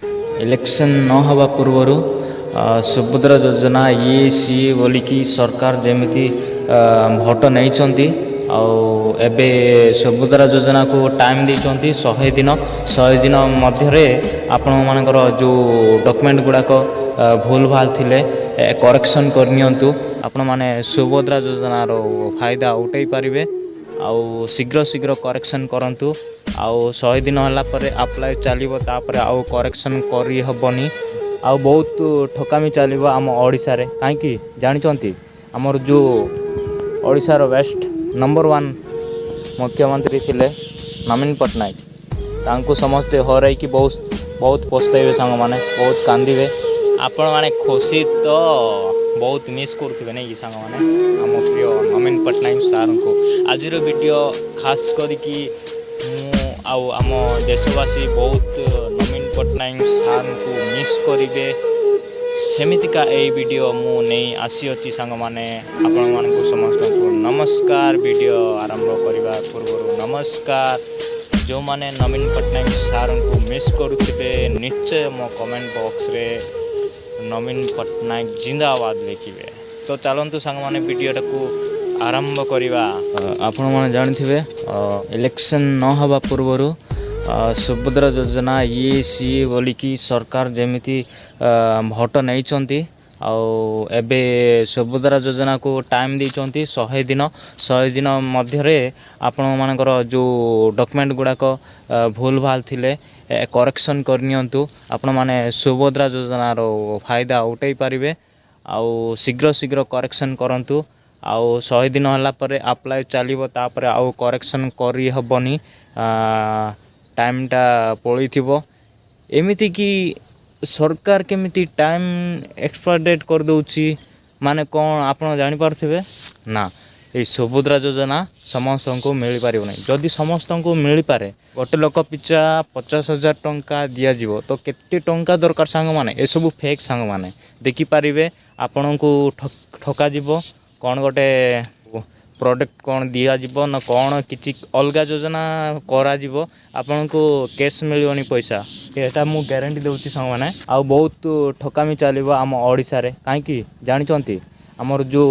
Election न हवा पूर्वर सुभद्रा योजना ये सी बोलिकी सरकार जमी भोट नहीं आबे सुभद्रा योजना को टाइम देती 100 दिन मध्य आपण मानकर जो डॉक्यूमेंट गुड़ाक भूल भाल थिले करेक्शन करनियंतु आपण माने सुभद्रा योजनार फायदा उठाई पारिबे आउ शीघ्र शीघ्र करेक्शन करंतु आउ 100 दिन होला पर अप्लाई चलिबो तापर आउ करेक्शन करी हबनी आउ बहुत ठकामी चलिबो आम ओडिसा रे काहे कि जानिचंती हमर जो ओडिसा रो बेस्ट नंबर 1 मुख्यमंत्री थिले नवीन पट्टनायक तांको समस्ते हराई कि बहुत पछताइबे संग माने बहुत कांदिबे आपण माने खुशी तो बहुत मिस करुवे नहीं कि सांग मैंने आम प्रिय नवीन पट्टनायक सार को आज वीडियो खास करके आम देशवासी बहुत नवीन पट्टनायक सार को मिस करेंगे सेमितिका यही वीडियो मु नहीं आसी अच्छी सांग मैंने आपण मानक समस्त को नमस्कार। वीडियो आरंभ करने पूर्व नमस्कार जो माने नवीन पट्टनायक सार को मिस करुवे निश्चय मो कमेंट बॉक्स रे नवीन पट्टनायक जिंदाबाद लिखे। तो चलतु सांग मैंने वीडियो को आरंभ करवा। आपण मैंने जानते इलेक्शन न हवा पूर्वर सुभद्रा योजना ये सी बोलिकी सरकार जमी भोट नहीं आबे सुभद्रा योजना को टाइम देती 100 दिन मध्य आपण मानकर जो डॉक्यूमेंट गुड़ाक भूल भाल थिले करेक्शन करनियंतु आपण माने सुभद्रा योजनार फायदा उठाई पारिबे आउ शीघ्र शीघ्र करेक्शन करंतु आउ 100 दिन होला पर अप्लाई चलिबो तापर आउ करेक्शन करी हबनी टाइमटा पळी थिबो एमिति कि सरकार केमिति टाइम एक्सपायर डेट कर दउची माने कोन आपण जानि पारथिबे ना ये सुभद्रा योजना समस्त को मिल पार नहीं जदि समस्त को मिल पारे गोटे लोक पिछा 50,000 टंका दिज्व तो केते टंका दरकार सांग माने ए सब फेक सांग माने देखिपारे आपण को ठका जीव कौन गोटे प्रोडक्ट कौन दिज्व न कौन किसी अलग योजना करा आपण को कैश मिलनी पैसा एटा मु गारंटी दूसरी सांग माने आ बहुत ठकामी चलो आम ओडिसा रे काहे कि जानिचंती हमर जो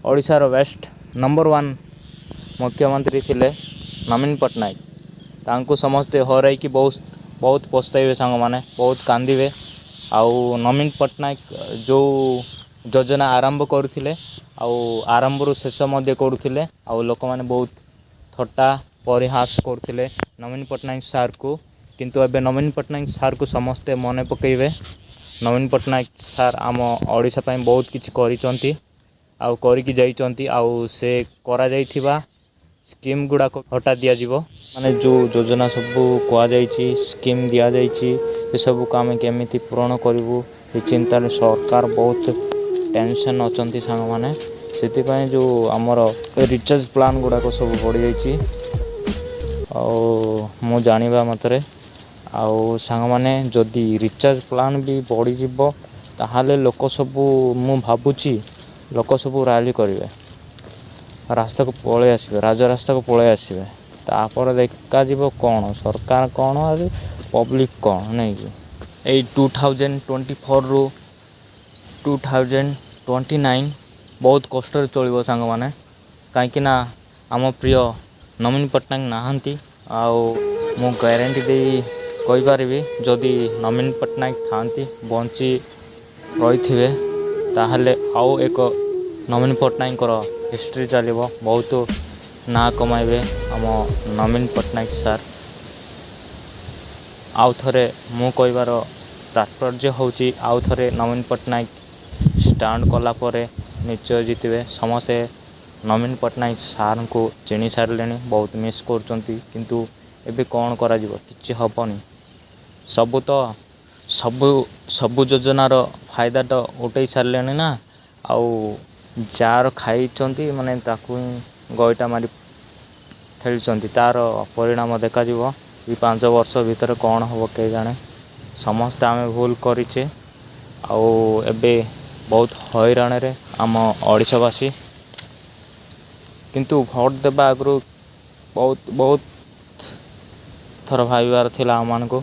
ओडिसा रो बेस्ट नंबर 1 मुख्यमंत्री थिले नवीन पट्टनायक तांको समस्ते हराई कि बहुत पछताइबे सांग माने बहुत कांदिबे आउ नवीन पट्टनायक जो योजना आरंभ करुथिले आउ आरंभ रु शेष मध्य करुथिले आउ लोक माने बहुत थट्टा परिहास करुथिले नवीन पट्टनायक सार को किंतु एबे नवीन पट्टनायक सार को समस्ते मने पकेइबे नवीन पट्टनायक सार आम ओडिसा पई बहुत किछि करिसंती आउ करिकी जाइचंती आउ से करा जाइथिबा स्कीम गुड़ाक हटा दिया जीवो माने जो योजना सब कह जाइछि स्कीम दिया जाइछि ये सब को आम केमिति पूरण करिवु ये चिंता सरकार बहुत टेंशन अछंती सांग माने सेति पय जो हमर रिचार्ज प्लान गुड़ाक सब बढ़ी जाइछि आउ मु जानिबा मतरे आउ सांग माने जदि रिचार्ज प्लान भी बढ़ी जीवो ताहाले लोक सब मु भाबुची लोक सब रैली करेंगे रास्ता को पलि आसबे राजरास्ता को पलि आसबे तापर देखा जीव कौन सरकार कौन और पब्लिक कौन नहीं कि 2024 रु 2029 बहुत कष्ट चलो सांग माने कहीं ना आम प्रिय नवीन पट्टनायक नहांती आउ मु गारंटी दे कहि पारिबी जदि नवीन पट्टनायक थांती बंची रही ताहले आउ एक नवीन पट्टनायक हिस्ट्री चलो बहुत ना कमाइबे आम नवीन पट्टनायक सार आउ थे मु कहबार तात्पर्य होची आउ थे नवीन पट्टनायक स्टांड कला परे निश्चय जीतबे समस्ते नवीन पट्टनायक सार को चिनी सारे बहुत मिस करचंती किंतु एबे कौन करा जीवो किछि हबनी सबु तो सबु योजनार फायदा तो उठे सारे ना आउ जार खाई माने ताकू गईटा मारी खेलुंट तार परिणाम देखा ये 5 वर्ष भितर कौन हम के जाने समस्ते आम भूल करें आउ एबे बहुत हैरान रे आम ओडिशावासी किंतु भोट देवा आगु बहुत बहुत थर भाबार थिला आम मानक